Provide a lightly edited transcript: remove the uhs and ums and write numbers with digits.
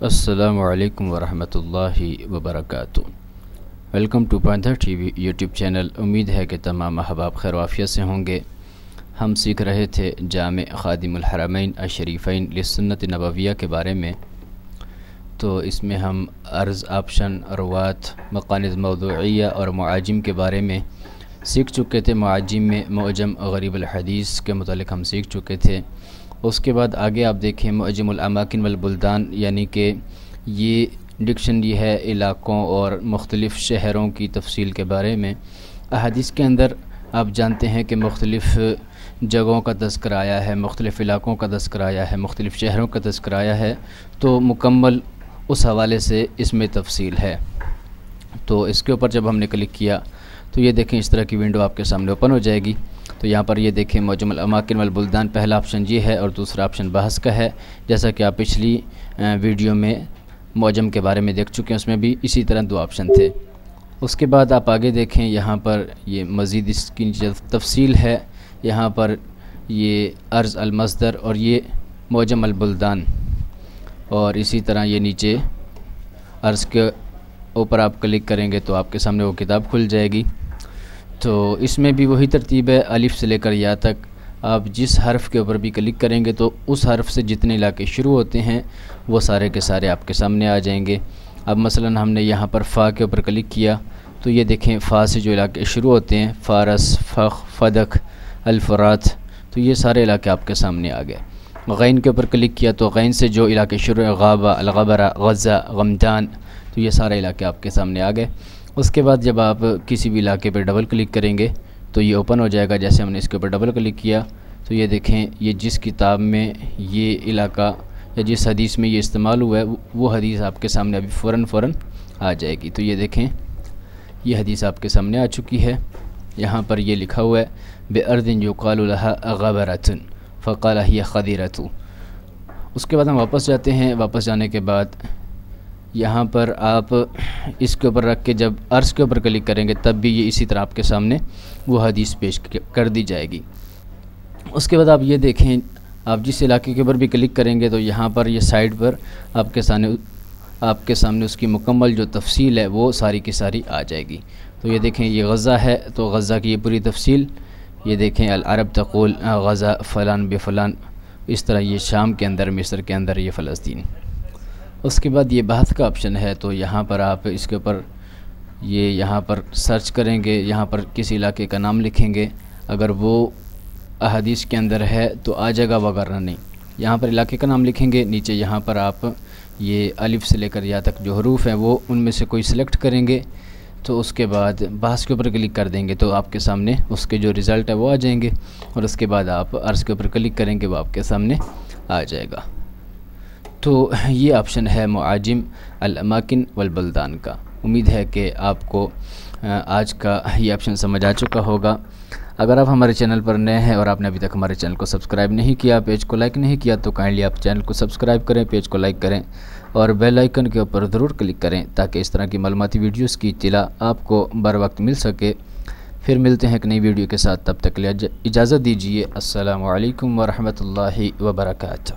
السلام علیکم ورحمۃ اللہ وبرکاتہ۔ Welcome to Panther T V YouTube channel. امید ہے کہ تمام احباب خیر و عافیت سے ہوں گے۔ ہم سیکھ رہے تھے جامع خادم الحرمین الشریفین للسنت نبویہ کے بارے میں، تو اس میں ہم عرض، آپشن، روات، مقانض موضوعیہ اور معاجم کے بارے میں سیکھ چکے تھے۔ معاجم میں معجم غریب الحدیث کے متعلق ہم سیکھ چکے تھے۔ اس کے بعد آگے آپ دیکھیں معجم الاماکن والبلدان، یعنی کہ یہ ڈکشنری ہے علاقوں اور مختلف شہروں کی تفصیل کے بارے میں۔ احادیث کے اندر آپ جانتے ہیں کہ مختلف جگہوں کا تذکرہ آیا ہے، مختلف علاقوں کا تذکرہ آیا ہے، مختلف شہروں کا تذکرہ آیا ہے، تو مکمل اس حوالے سے اس میں تفصیل ہے۔ تو اس کے اوپر جب ہم نے کلک کیا تو یہ دیکھیں اس طرح کی ونڈو آپ کے سامنے اوپن ہو جائے گی۔ تو یہاں پر یہ دیکھیں معجم الاماکن والبلدان، پہلا آپشن یہ ہے اور دوسرا آپشن بحث کا ہے، جیسا کہ آپ پچھلی ویڈیو میں معجم کے بارے میں دیکھ چکے ہیں، اس میں بھی اسی طرح دو آپشن تھے۔ اس کے بعد آپ آگے دیکھیں، یہاں پر یہ مزید اس کی تفصیل ہے۔ یہاں پر یہ عرض المصدر اور یہ معجم البلدان، اور اسی طرح یہ نیچے عرض کے اوپر آپ کلک کریں گے تو آپ کے سامنے وہ کتاب کھل جائے گی۔ تو اس میں بھی وہی ترتیب ہے، الف سے لے کر یا تک۔ آپ جس حرف کے اوپر بھی کلک کریں گے تو اس حرف سے جتنے علاقے شروع ہوتے ہیں وہ سارے کے سارے آپ کے سامنے آ جائیں گے۔ اب مثلا ہم نے یہاں پر فا کے اوپر کلک کیا تو یہ دیکھیں فا سے جو علاقے شروع ہوتے ہیں، فارس، فخ، فدق، الفرات، تو یہ سارے علاقے آپ کے سامنے آ گئے۔ غین کے اوپر کلک کیا تو غین سے جو علاقے شروع ہیں، غابہ، الغبرہ، غزہ، غمدان، تو یہ سارے علاقے آپ کے سامنے آ گئے۔ اس کے بعد جب آپ کسی بھی علاقے پہ ڈبل کلک کریں گے تو یہ اوپن ہو جائے گا۔ جیسے ہم نے اس کے اوپر ڈبل کلک کیا تو یہ دیکھیں یہ جس کتاب میں یہ علاقہ یا جس حدیث میں یہ استعمال ہوا ہے وہ حدیث آپ کے سامنے ابھی فوراً آ جائے گی۔ تو یہ دیکھیں یہ حدیث آپ کے سامنے آ چکی ہے۔ یہاں پر یہ لکھا ہوا ہے بِأَرْضٍ يُقَالُ لَهَا غَبَرَةٌ فَقَالَ هِيَ خَضِرَةٌ۔ اس کے بعد ہم واپس جاتے ہیں۔ واپس جانے کے بعد یہاں پر آپ اس کے اوپر رکھ کے جب عرض کے اوپر کلک کریں گے تب بھی یہ اسی طرح آپ کے سامنے وہ حدیث پیش کر دی جائے گی۔ اس کے بعد آپ یہ دیکھیں، آپ جس علاقے کے اوپر بھی کلک کریں گے تو یہاں پر یہ سائڈ پر آپ کے سامنے اس کی مکمل جو تفصیل ہے وہ ساری کی ساری آ جائے گی۔ تو یہ دیکھیں یہ غزہ ہے تو غزہ کی یہ پوری تفصیل، یہ دیکھیں العرب تقول غزہ فلان بفلان، اس طرح یہ شام کے اندر، مصر کے اندر، یہ فلسطین۔ اس کے بعد یہ بحث کا آپشن ہے، تو یہاں پر آپ اس کے اوپر یہاں پر سرچ کریں گے، یہاں پر کسی علاقے کا نام لکھیں گے، اگر وہ احادیث کے اندر ہے تو آ جائے گا، وغیرہ نہیں۔ یہاں پر علاقے کا نام لکھیں گے، نیچے یہاں پر آپ یہ الف سے لے کر یا تک جو حروف ہیں وہ ان میں سے کوئی سلیکٹ کریں گے، تو اس کے بعد بحث کے اوپر کلک کر دیں گے تو آپ کے سامنے اس کے جو رزلٹ ہے وہ آ جائیں گے، اور اس کے بعد آپ عرض کے اوپر کلک کریں گے وہ آپ کے سامنے آ جائے گا۔ تو یہ آپشن ہے معاجم الاماکن والبلدان کا۔ امید ہے کہ آپ کو آج کا یہ آپشن سمجھ آ چکا ہوگا۔ اگر آپ ہمارے چینل پر نئے ہیں اور آپ نے ابھی تک ہمارے چینل کو سبسکرائب نہیں کیا، پیج کو لائک نہیں کیا، تو کائنڈلی آپ چینل کو سبسکرائب کریں، پیج کو لائک کریں اور بیل آئیکن کے اوپر ضرور کلک کریں تاکہ اس طرح کی معلوماتی ویڈیوز کی اطلاع آپ کو بر وقت مل سکے۔ پھر ملتے ہیں ایک نئی ویڈیو کے ساتھ، تب تک کے لیے اجازت دیجیے۔ السلام علیکم ورحمۃ اللہ وبرکاتہ۔